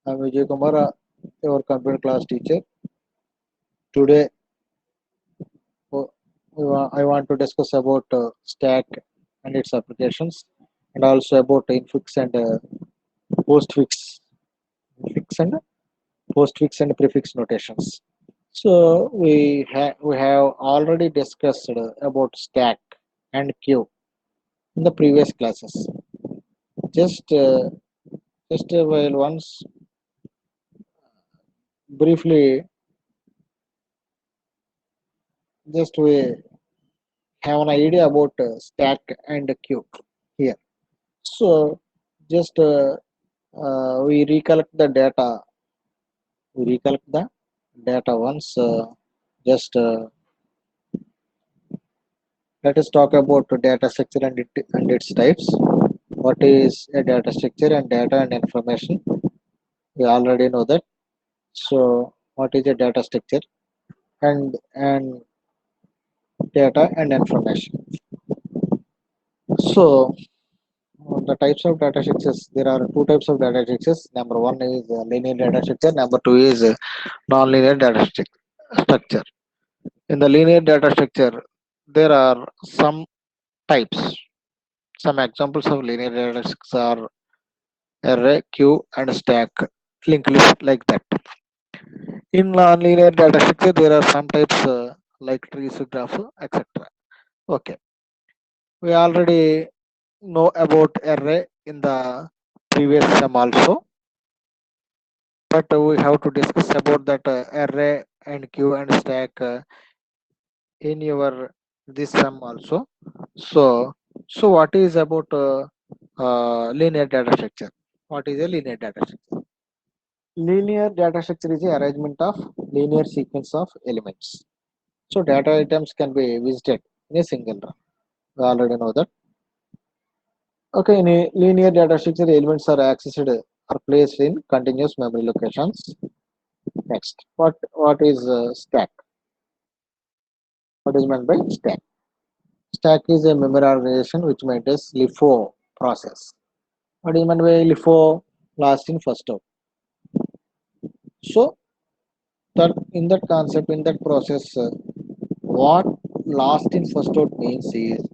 I'm Vijay Kumar, your computer class teacher. Today, I want to discuss about stack and its applications, and also about infix and postfix, infix and postfix and prefix notations. So we have already discussed about stack and queue in the previous classes. Just uh, just while once briefly, just we have an idea about stack and queue here. So just we recollect the data. We recollect the data once. Just Let us talk about the data structure and its types. What is a data structure and data and information? We already know that. So what is a data structure and data and information? So the types of data structures, there are two types of data structures. Number one is linear data structure. Number two is non-linear data structure. In the linear data structure, there are some types. Some examples of linear data structures are array, queue, and stack, linked list like that. In non-linear data structure, there are some types like trees, graph, etc. Okay, we already know about array in the previous sem also, but we have to discuss about that array and queue and stack in your this sem also. So, what is about linear data structure? What is a linear data structure? Linear data structure is the arrangement of linear sequence of elements. So, data items can be visited in a single run. We already know that. Okay, in a linear data structure, the elements are accessed or placed in continuous memory locations. Next, what is stack? What is meant by stack? Stack is a memory organization which maintains LIFO process. What is meant by LIFO? Last in first out. So that in that concept, in that process, what last in first out means is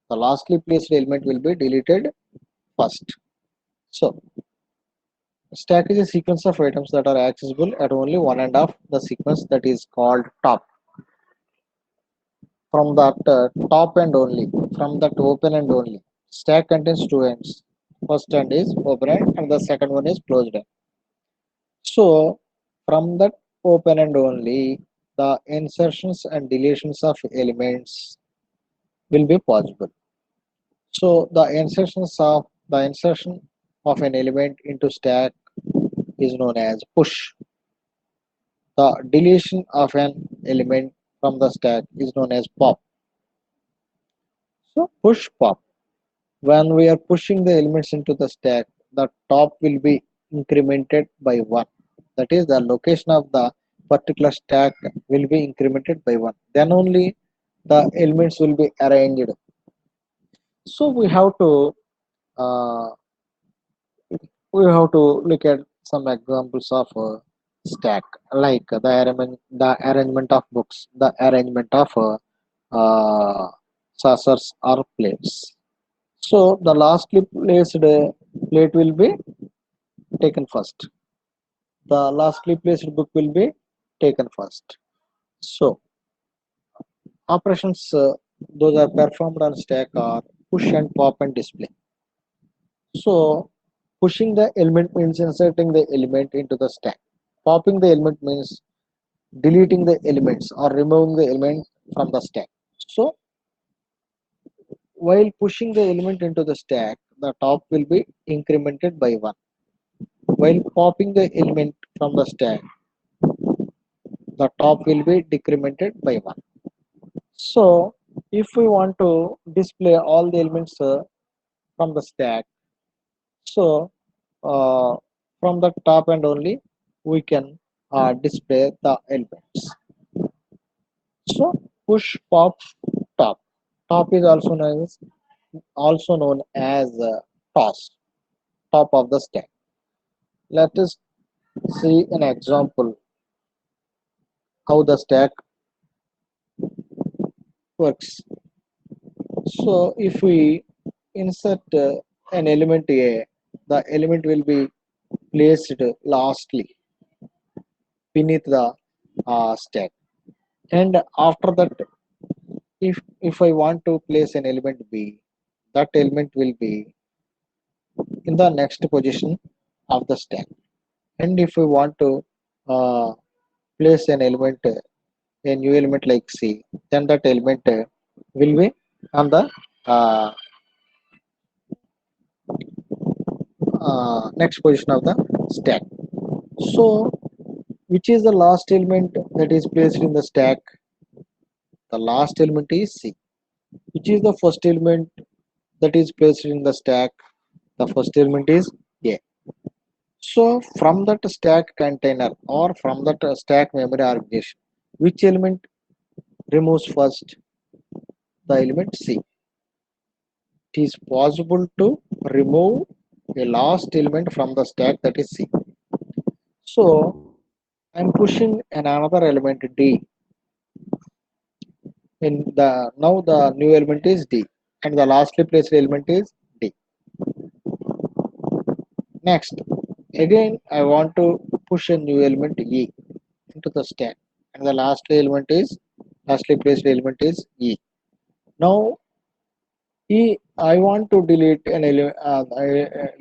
the lastly placed element will be deleted first. So stack is a sequence of items that are accessible at only one end of the sequence, that is called top. From that top end only, from that open end only. Stack contains two ends. First end is open end and the second one is closed end. So from that open end only, the insertions and deletions of elements will be possible. So the insertion of an element into stack is known as push. The deletion of an element from the stack is known as pop. So push pop. When we are pushing the elements into the stack, the top will be incremented by 1. That is, the location of the particular stack will be incremented by 1. Then only the elements will be arranged. So uh, we have to look at some examples of stack, like the arrangement of books, the arrangement of saucers or plates. So the lastly placed plate will be taken first. The lastly placed book will be taken first. So operations those are performed on stack are push and pop and display. So pushing the element means inserting the element into the stack. Popping the element means deleting the elements or removing the element from the stack. So while pushing the element into the stack, the top will be incremented by 1. While popping the element from the stack, the top will be decremented by 1. So if we want to display all the elements from the stack, so uh, from the top and only we can display the elements. So push pop top. Top is also known as toss, top of the stack. Let us see an example how the stack works. So if we insert an element A, the element will be placed lastly beneath the stack. And after that, if I want to place an element B, that element will be in the next position of the stack. And if we want to uh, place an element, a new element like C, then that element will be on the uh, next position of the stack. So, which is the last element that is placed in the stack? The last element is C. Which is the first element that is placed in the stack? The first element is A. So, from that stack container or from that stack memory organization, which element removes first? The element C. It is possible to remove a last element from the stack, that is C. So, I'm pushing another element D in the now the new element is D and the lastly placed element is D. Next, again I want to push a new element E into the stack and the lastly placed element is E. Now I want to delete an element,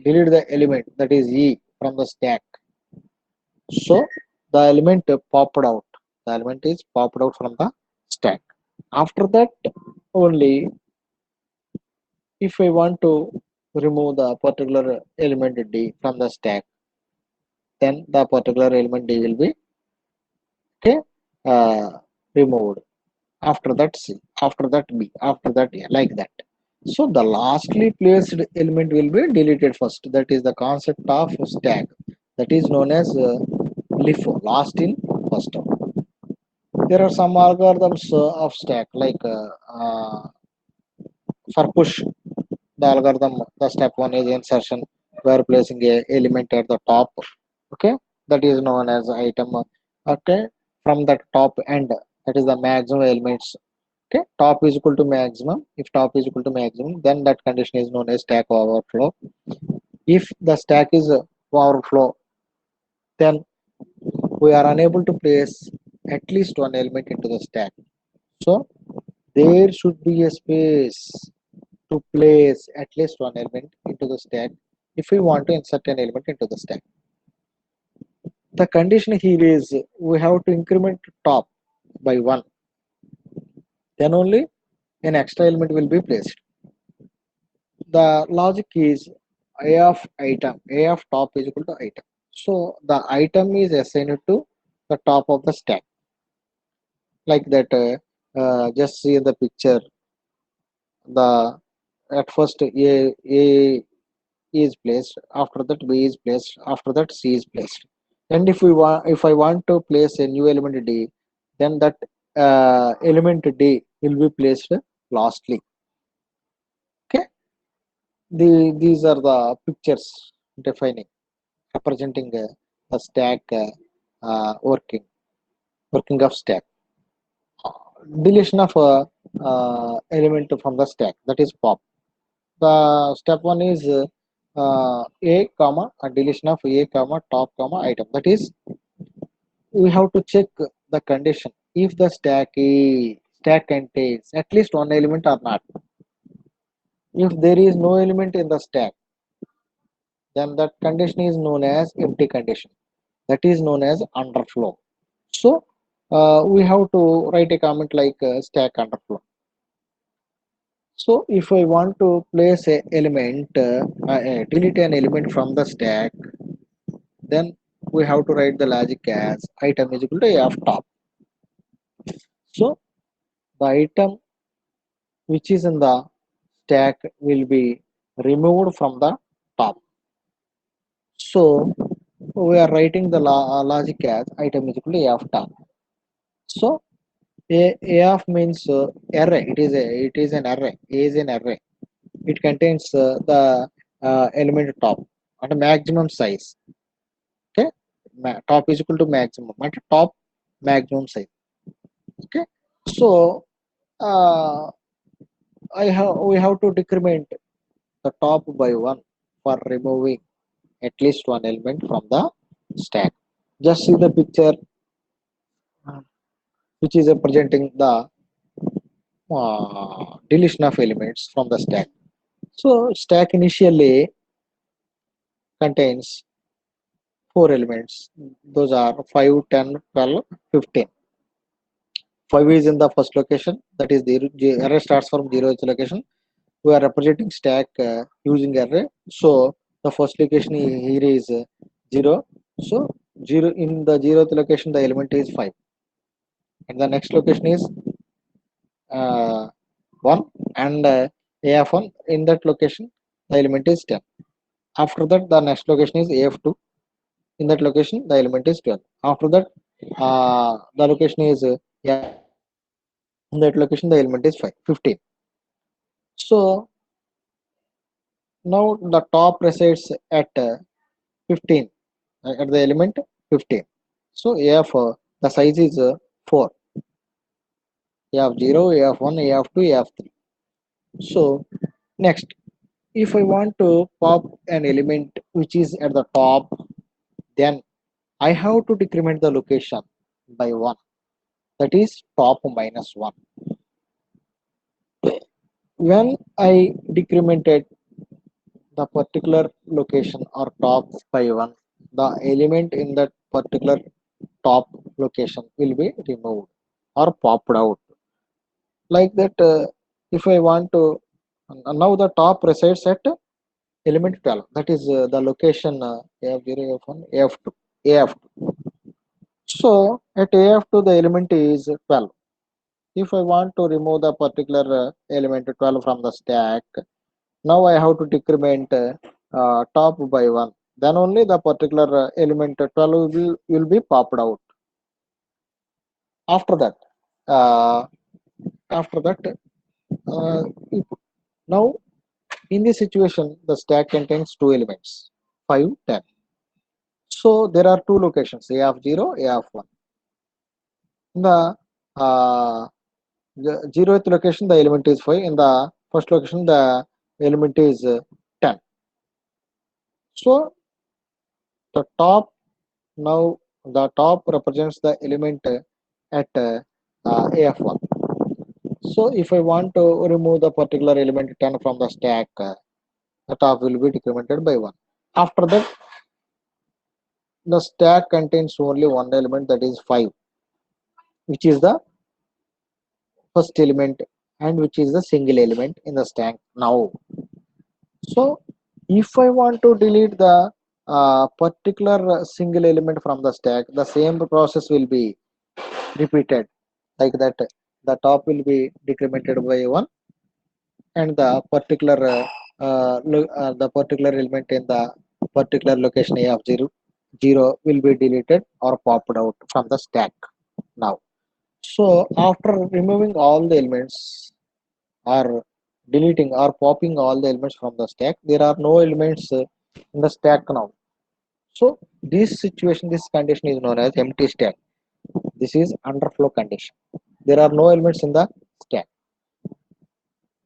delete the element that is E from the stack. So the element popped out. The element is popped out from the stack. After that, only if I want to remove the particular element D from the stack, then the particular element D will be okay, uh, removed. After that C, after that B, after that A, like that. So the lastly placed element will be deleted first. That is the concept of stack. That is known as LIFO, last in first out. There are some algorithms of stack like for push the algorithm, the step one is insertion, where placing a element at the top. Okay, that is known as item. Okay, from the top end, that is the maximum elements. Okay, top is equal to maximum. If top is equal to maximum, then that condition is known as stack overflow. If the stack is overflow, then we are unable to place at least one element into the stack. So there should be a space to place at least one element into the stack if we want to insert an element into the stack. The condition here is we have to increment top by 1, then only an extra element will be placed. The logic is a of item, a of top is equal to item. So the item is assigned to the top of the stack, like that. Just see in the picture, the at first A is placed, after that B is placed, after that C is placed. And if I want to place a new element D, then that element D will be placed lastly. Okay, these are the pictures defining, representing a stack working of stack. Deletion of element from the stack, that is pop. The step one is a comma a deletion of a comma top comma item. That is, we have to check the condition if the stack contains at least one element or not. If there is no element in the stack, then that condition is known as empty condition. That is known as underflow. So we have to write a comment like stack underflow. So if I want to place a element, delete an element from the stack, then we have to write the logic as item is equal to a of top. So the item which is in the stack will be removed from the top. So we are writing the logic as item is equal to a of top. So a of means array. It is an array. A is an array. It contains the element top and maximum size. top is equal to maximum at top maximum size. Okay, so we have to decrement the top by one for removing at least one element from the stack. Just see the picture which is representing the deletion of elements from the stack. So stack initially contains four elements. Those are 5, 10, 12, 15. 5 is in the first location, that is the array starts from 0th location. We are representing stack using array. So the first location here is 0. So 0 in the 0th location the element is 5. And the next location is 1 and AF1 in that location the element is 10. After that the next location is AF2. In that location the element is 12. After that the location is in that location the element is 15. So now the top resides at 15 at the element 15. So AF the size is 4. AF0, AF1, AF2, AF3. So next, if I want to pop an element which is at the top, then I have to decrement the location by 1. That is top minus 1. When I decremented the particular location or top by 1, the element in that particular top location will be removed or popped out. Like that, if I want to, now the top resides at element 12. That is the location AF0, AF1, AF2, AF2. So at AF2 the element is 12. If I want to remove the particular element 12 from the stack, now I have to decrement top by 1. Then only the particular element 12 will be popped out. After that, uh, after that, uh, if, now in this situation, the stack contains two elements, 5, 10. So there are two locations, AF0, AF1. In the 0th location, the element is 5. In the first location, the element is 10. So the top, now the top represents the element at AF1. So if I want to remove the particular element 10 from the stack, the top will be decremented by 1. After that, the stack contains only one element, that is 5, which is the first element and which is the single element in the stack now. So if I want to delete the particular single element from the stack, the same process will be repeated. Like that, the top will be decremented by 1 and the particular element in the particular location A of 0 will be deleted or popped out from the stack now. So after removing all the elements or deleting or popping all the elements from the stack, there are no elements in the stack now. So this situation, this condition is known as empty stack. This is underflow condition. There are no elements in the stack.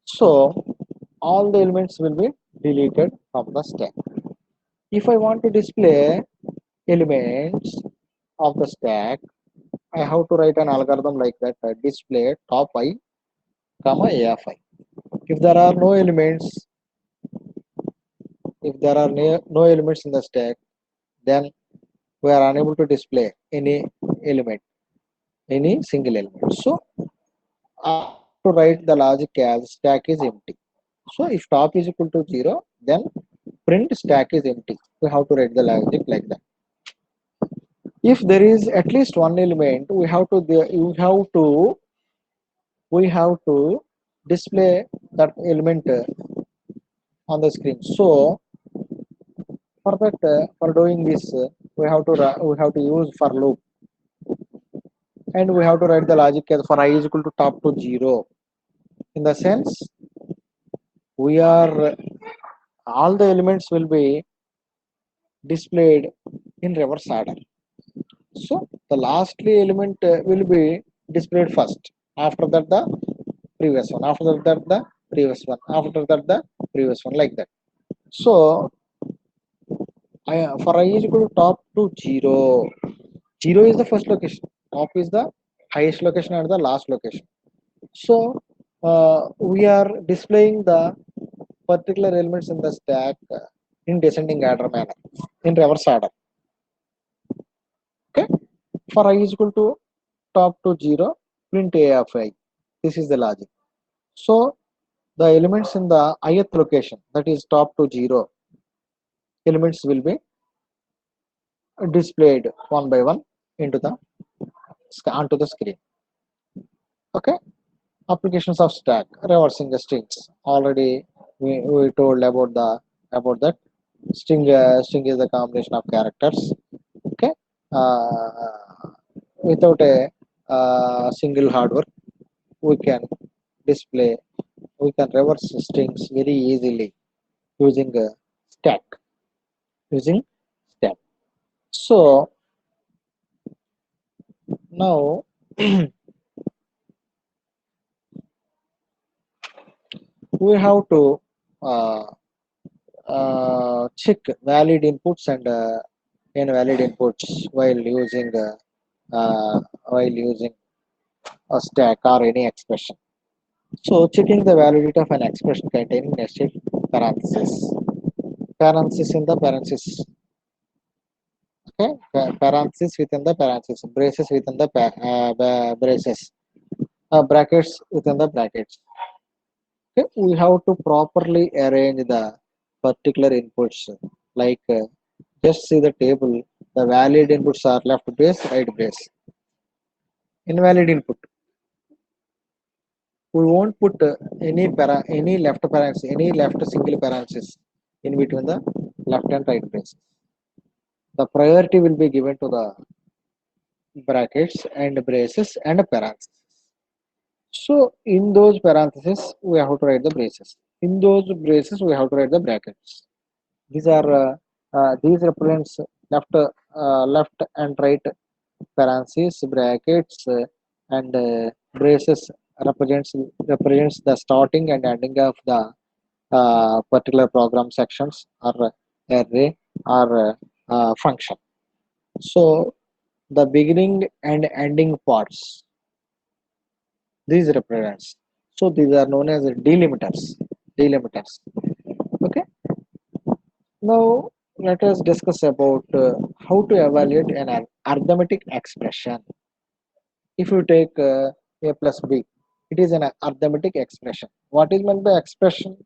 So all the elements will be deleted from the stack. If I want to display elements of the stack, I have to write an algorithm like that, display top I, comma AFI. If there are no elements, if there are no elements in the stack, then we are unable to display any element, any single element. So I have to write the logic as stack is empty. So if top is equal to 0, then print stack is empty. We have to write the logic like that. If there is at least one element, we have to display that element on the screen. So for that, for doing this, we have to use for loop, and we have to write the logic as for I is equal to top to 0. In the sense, we are all the elements will be displayed in reverse order. So the lastly element will be displayed first. After that the previous one. After that the previous one. After that the previous one, like that. So for I is equal to top to 0. 0 is the first location. Top is the highest location and the last location. So we are displaying the particular elements in the stack in descending order manner, in reverse order. Okay. For I is equal to top to 0, print a of I. This is the logic. So the elements in the ith location, that is top to 0, elements will be displayed one by one into the onto the screen. Okay. Applications of stack, reversing the strings. Already we told about that. String is a combination of characters. Okay. Without a single hard work, we can display, we can reverse strings very easily using a stack, using stack. So now we have to uh, check valid inputs and invalid inputs while using a stack or any expression. So checking the validity of an expression containing nested parentheses. Parenthesis in the parenthesis. Okay, parenthesis within the parenthesis, braces within the braces, brackets within the brackets. Okay, we have to properly arrange the particular inputs. Like just see the table. The valid inputs are left brace, right brace. Invalid input, we won't put any left parenthesis, any left single parenthesis in between the left and right braces. The priority will be given to the brackets and braces and parentheses. So in those parentheses, we have to write the braces. In those braces, we have to write the brackets. These are these represents left and right parentheses, brackets, and braces represents the starting and ending of the particular program sections or array or function. So the beginning and ending parts, these represents. So these are known as delimiters. Delimiters. Okay. Now let us discuss about how to evaluate an arithmetic expression. If you take a plus b, it is an arithmetic expression. What is meant by expression?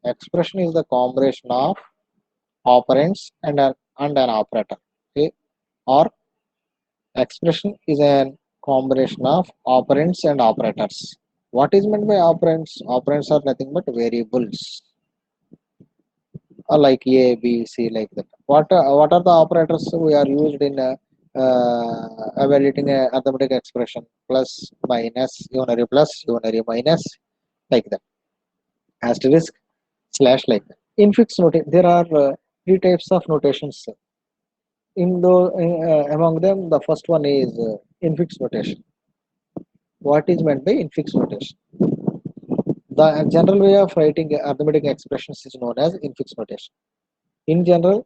Expression is the combination of operands and an operator. Okay. Or expression is a combination of operands and operators. What is meant by operands? Operands are nothing but variables, like A, B, C, like that. What are the operators we are used in evaluating a arithmetic expression? Plus, minus, unary plus, unary minus, like that. Asterisk, slash, like that. In fixed notation, there are three types of notations. Among them, the first one is infix notation. What is meant by infix notation? The general way of writing arithmetic expressions is known as infix notation. In general,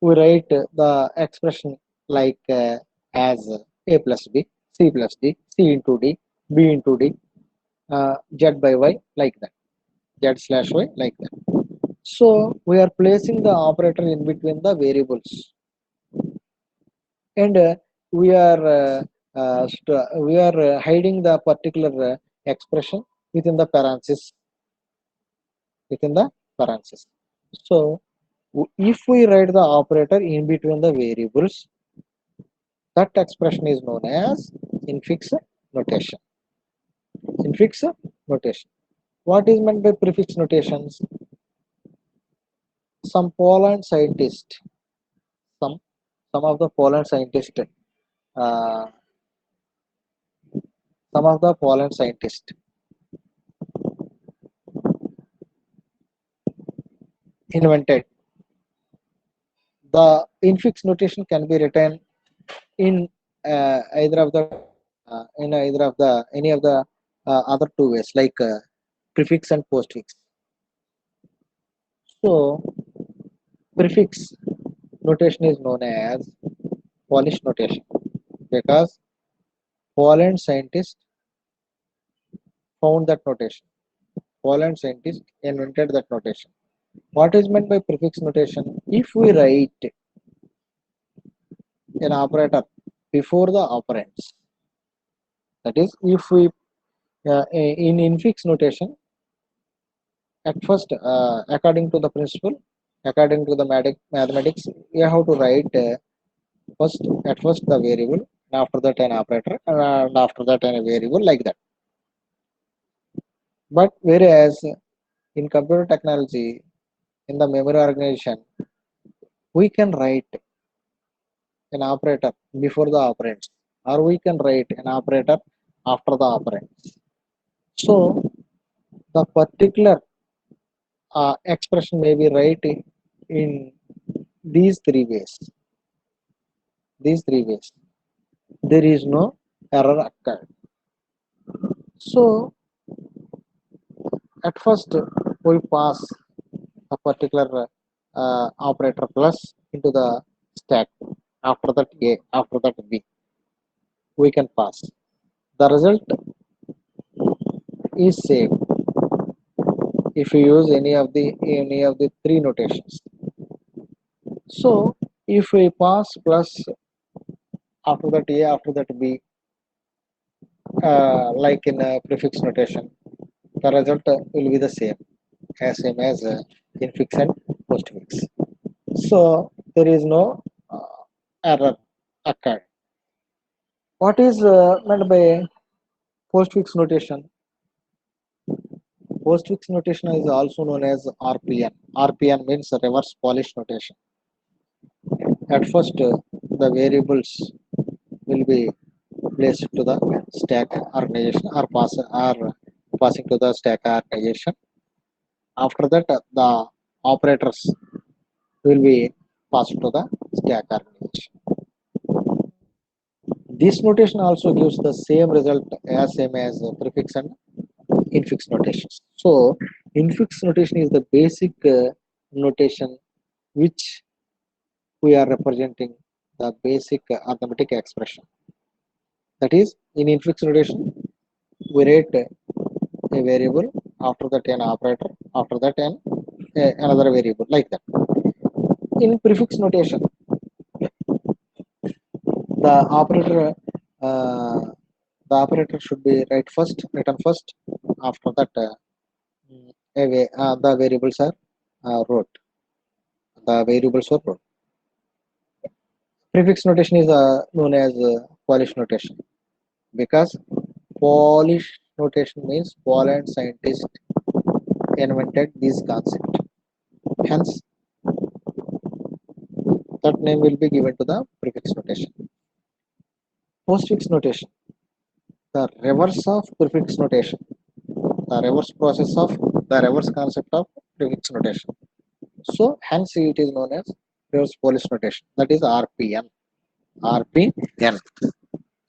we write the expression like as a plus b, c plus d, c into d, b into d, z by y, like that, z slash y, like that. So we are placing the operator in between the variables, and we are hiding the particular expression within the parenthesis, within the parenthesis. So if we write the operator in between the variables, that expression is known as infix notation. Infix notation. What is meant by prefix notations? Some Poland scientists, some some of the Poland scientists, uh, some of the Poland scientists invented The infix notation can be written in either of the in either of the any of the other two ways, like prefix and postfix. So prefix notation is known as Polish notation because Poland scientists found that notation. Poland scientists invented that notation. What is meant by prefix notation? If we write an operator before the operands, that is, if we in infix notation, at first, according to the principle, according to the mathematics, you have to write first at first the variable, and after that an operator, and after that a variable, like that. But whereas in computer technology, in the memory organization, we can write an operator before the operands, or we can write an operator after the operands. So the particular expression may be written in these three ways. These three ways. There is no error occurred. So at first we pass a particular operator plus into the stack. After that A, after that B, we can pass. The result is same if you use any of the three notations. So if we pass plus after that A, after that B, like in prefix notation, the result will be the same as infix and postfix. So there is no error occurred. What is meant by postfix notation? Postfix notation is also known as RPN. RPN means reverse Polish notation. At first, the variables will be placed to the stack organization or passing to the stack organization. After that, the operators will be passed to the stack organization. This notation also gives the same result as same as prefix and infix notations. So infix notation is the basic notation which we are representing the basic arithmetic expression. That is, in infix notation, we write a variable, after that an operator, after that another variable, like that. In prefix notation, the operator uh, the operator should be written first. After that, the variables are wrote. The variables are wrote. Prefix notation is known as Polish notation because Polish notation means Poland scientist invented this concept. Hence, that name will be given to the prefix notation. Postfix notation, the reverse of prefix notation, the reverse process of the reverse concept of prefix notation. So, hence it is known as reverse Polish notation. That is RPN. RPN.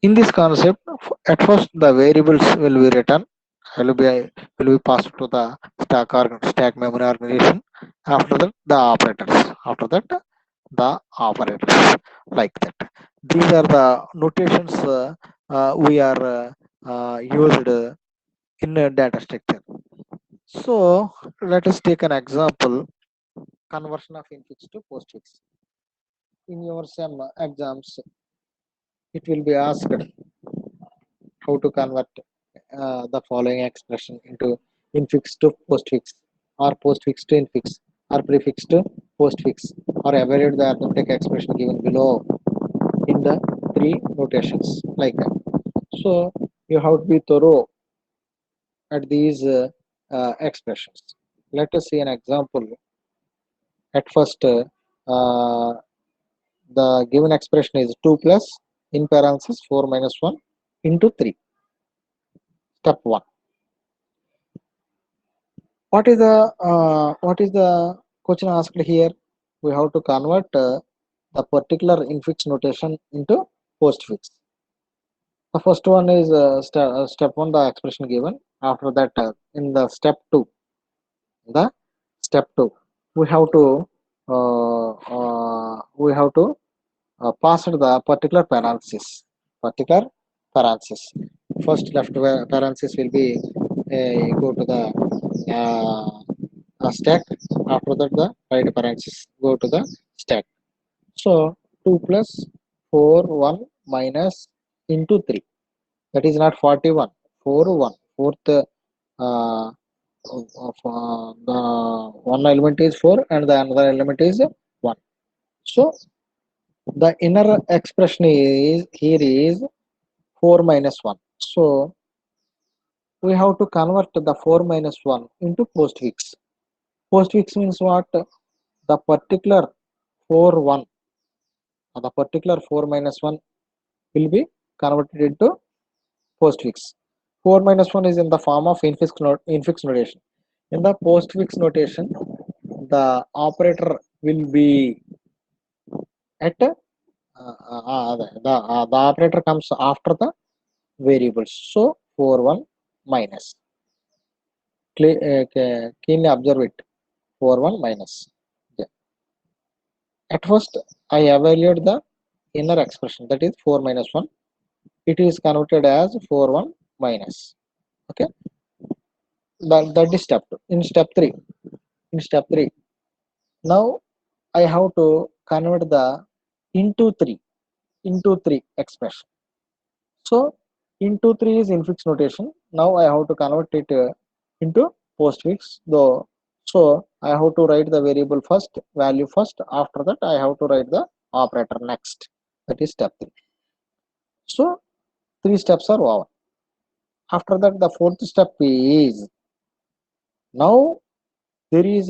In this concept, at first the variables will be written, will be will be passed to the stack memory organization. After that, the operators. After that, the operators, like that. These are the notations we are used in a data structure. So let us take an example: conversion of infix to postfix. In your SEM exams, it will be asked how to convert the following expression into infix to postfix, or postfix to infix, or prefix to postfix, or evaluate the arithmetic expression given below in the three notations, like that. So you have to be thorough at these expressions. Let us see an example. At first, the given expression is 2 plus in parenthesis 4 minus 1 into 3. Step 1. What is the question asked here? We have to convert the particular infix notation into postfix. The first one is step one, the expression given. After that, in the the step two, we have to pass the particular parenthesis. Particular parenthesis. First left parenthesis will be go to the stack. After that, the right parenthesis go to the stack. So 2 plus 4 1 minus into 3. That is not 41. 4 1. Fourth the one element is 4 and the another element is 1. So the inner expression is here is 4 minus 1. So we have to convert the 4 minus 1 into postfix. Postfix means what? The particular 4 1, the particular 4 minus 1 will be converted into postfix. 4 minus 1 is in the form of infix notation. In the postfix notation, the operator will be at the operator comes after the variables. So 4 1 minus. Keenly observe it. 4 1 minus. Yeah. At first, I evaluate the inner expression, that is 4 minus 1. It is converted as 4 1 minus. Okay, that is step 2. In step 3, now I have to convert the into 3 expression. So into 3 is infix notation. Now I have to convert it into postfix, though. So I have to write the variable first, value first. After that, I have to write the operator next. That is step 3. So 3 steps are over. After that, the fourth step is, now there is